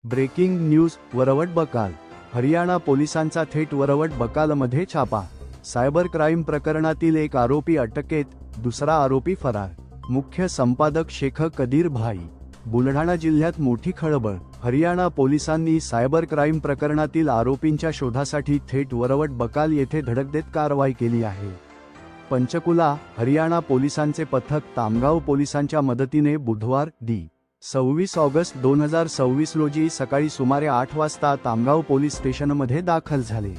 Breaking news. Varvat Bakal, Haryana पोलिसांचा थेट वरवट बकालमध्ये छापा। सायबर क्राईम प्रकरणातील एक आरोपी अटकेत, दुसरा आरोपी फरार। मुख्य संपादक शेख कदीर भाई। बुलढाणा जिल्ह्यात मोठी खळबळ। हरियाणा पोलिसांनी सायबर क्राईम प्रकरणातील आरोपींच्या शोधासाठी थेट वरवट बकाल येथे धडकदेत कारवाई केली आहे। पंचकुला, हरियाणा पोलिसांचे पथक तामगाव पोलिसांच्या मदतीने बुधवार दि. 26 ऑगस्ट 2026 रोजी सकाळी सुमारे 8 वाजता तामगाव पोलीस स्टेशनमध्ये दाखल झाले।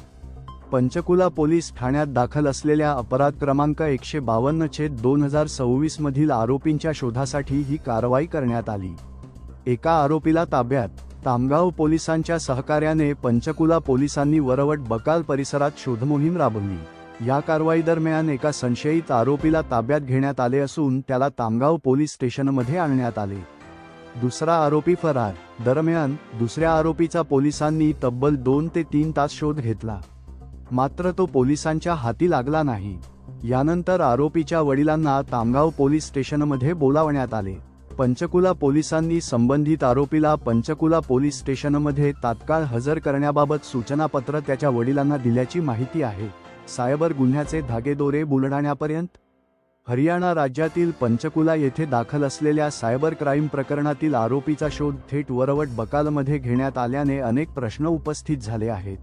पंचकुला पोलीस ठाण्यात दाखल असलेल्या अपराध क्रमांक 152/2026 मधील आरोपींच्या शोधासाठी ही कारवाई करण्यात आली। एका आरोपीला ताब्यात। तामगाव पोलिसांच्या सहकार्याने पंचकुला पोलिसांनी वरवट बकाल परिसरात शोधमोहीम राबवली। या कारवाईदरम्यान एका संशयित आरोपीला ताब्यात घेण्यात आले असून त्याला तामगाव पोलीस स्टेशनमध्ये आणण्यात आले। दुसरा आरोपी फरार। दरम्यान दुसऱ्या आरोपीचा पोलिसांनी तब्बल 2 ते 3 तास शोध घेतला, मात्र तो पोलिसांच्या हाती लागला नाही। यानंतर आरोपीच्या वडिलांना तामगाव पोलीस स्टेशनमध्ये बोलावण्यात आले। पंचकुला पोलिसांनी संबंधित आरोपीला पंचकुला पोलीस स्टेशनमध्ये तात्काळ हजर करण्याबाबत सूचनापत्र त्याच्या वडिलांना दिल्याची माहिती आहे। सायबर गुन्ह्याचे धागेदोरे बुलढाण्यापर्यंत। हरियाणा राज्यातील पंचकुला येथे दाखल असलेल्या सायबर क्राईम प्रकरणातील आरोपीचा शोध थेट वरवट बकालमध्ये घेण्यात आल्याने अनेक प्रश्न उपस्थित झाले आहेत।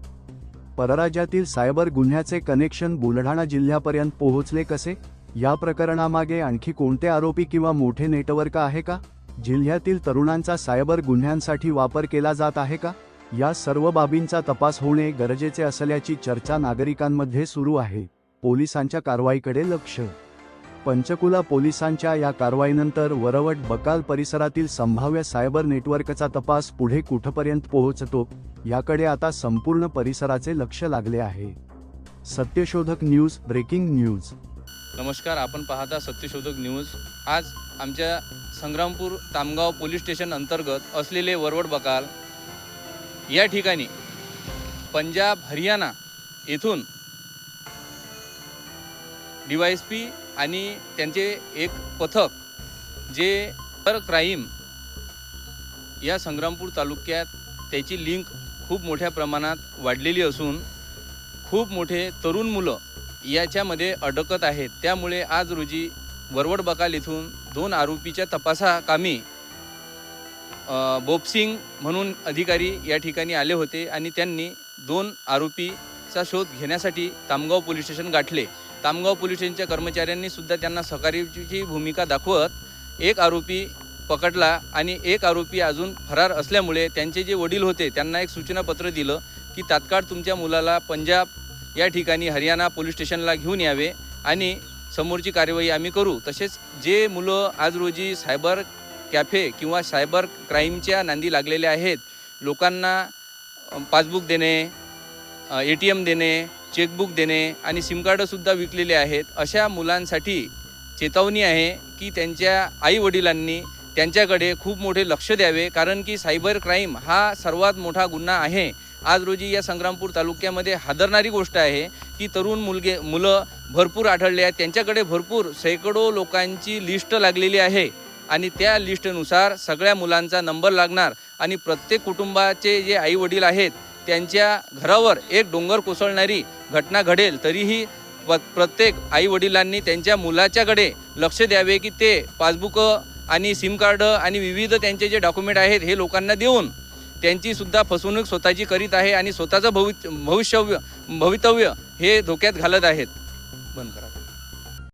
परराज्यातील सायबर गुन्ह्याचे कनेक्शन बुलढाणा जिल्ह्यापर्यंत पोहोचले कसे? या प्रकरणामागे आणखी कोणते आरोपी किंवा मोठे नेटवर्क आहे का? जिल्ह्यातील तरुणांचा सायबर गुन्ह्यांसाठी वापर केला जात आहे का? या सर्व बाबींचा तपास होणे गरजेचे असल्याची चर्चा नागरिकांमध्ये सुरू आहे। पोलिसांच्या कारवाईकडे लक्ष। पंचकुला पोलिसांच्या या कारवाईनंतर वरवट बकाल परिसरातील संभाव्य सायबर नेटवर्कचा तपास पुढे कुठपर्यंत पोहोचतो, याकडे आता संपूर्ण परिसराचे लक्ष लागले आहे। सत्यशोधक न्यूज। Breaking news. नमस्कार, आपण पाहता सत्यशोधक न्यूज। आज आमच्या संग्रामपूर तामगाव पोलीस स्टेशन अंतर्गत असलेले वरवट बकाल या ठिकाणी पंजाब हरियाणा येथून DYSP आणि त्यांचे एक पथक जे सायबर क्राईम या संग्रामपूर तालुक्यात त्याची लिंक खूप मोठ्या प्रमाणात वाढलेली असून खूप मोठे तरुण मुलं याच्यामध्ये अडकत आहेत। त्यामुळे आज रोजी वरवट बकाल येथून 2 आरोपीच्या तपासाकामी बोपसिंग म्हणून अधिकारी या ठिकाणी आले होते आणि त्यांनी 2 आरोपीचा शोध घेण्यासाठी तामगाव पोलीस स्टेशन गाठले। तामगाव पोलीस स्टेशनच्या कर्मचाऱ्यांनी सुद्धा त्यांना सहकार्याची भूमिका दाखवत एक आरोपी पकडला आणि एक आरोपी अजून फरार असल्यामुळे त्यांचे जे वडील होते त्यांना एक सूचनापत्र दिलं की तात्काळ तुमच्या मुलाला पंजाब या ठिकाणी हरियाणा पोलीस स्टेशनला घेऊन यावे आणि समोरची कार्यवाही आम्ही करू। तसेच जे मुलं आज रोजी सायबर कॅफे किंवा सायबर क्राईमच्या नांदी लागलेले आहेत, लोकांना पासबुक देणे, ATM देणे, चेकबुक देणे आणि सिम कार्डसुद्धा विकलेले आहेत, अशा मुलांसाठी चेतावणी आहे की त्यांच्या आईवडिलांनी त्यांच्याकडे खूप मोठे लक्ष द्यावे, कारण की सायबर क्राईम हा सर्वात मोठा गुन्हा आहे। आज रोजी या संग्रामपूर तालुक्यामध्ये हादरणारी गोष्ट आहे की तरुण मुलं भरपूर आढळले आहेत। त्यांच्याकडे भरपूर शेकडो लोकांची लिस्ट लागलेली आहे आणि त्या लिस्टनुसार सगळ्या मुलांचा नंबर लागणार आणि प्रत्येक कुटुंबाचे जे आईवडील आहेत त्यांच्या घरावर एक डोंगर कोसळणारी घटना घडेल, तरीही प्रत्येक आईवडिलांनी त्यांच्या मुलाच्याकडे लक्ष द्यावे की ते पासबुक आणि सिम कार्ड आणि विविध त्यांचे जे डॉक्युमेंट आहेत हे लोकांना देऊन त्यांची सुद्धा फसवणूक स्वतःची करीत आहे आणि स्वतःचं भवितव्य हे धोक्यात घालत आहेत। बंद करा।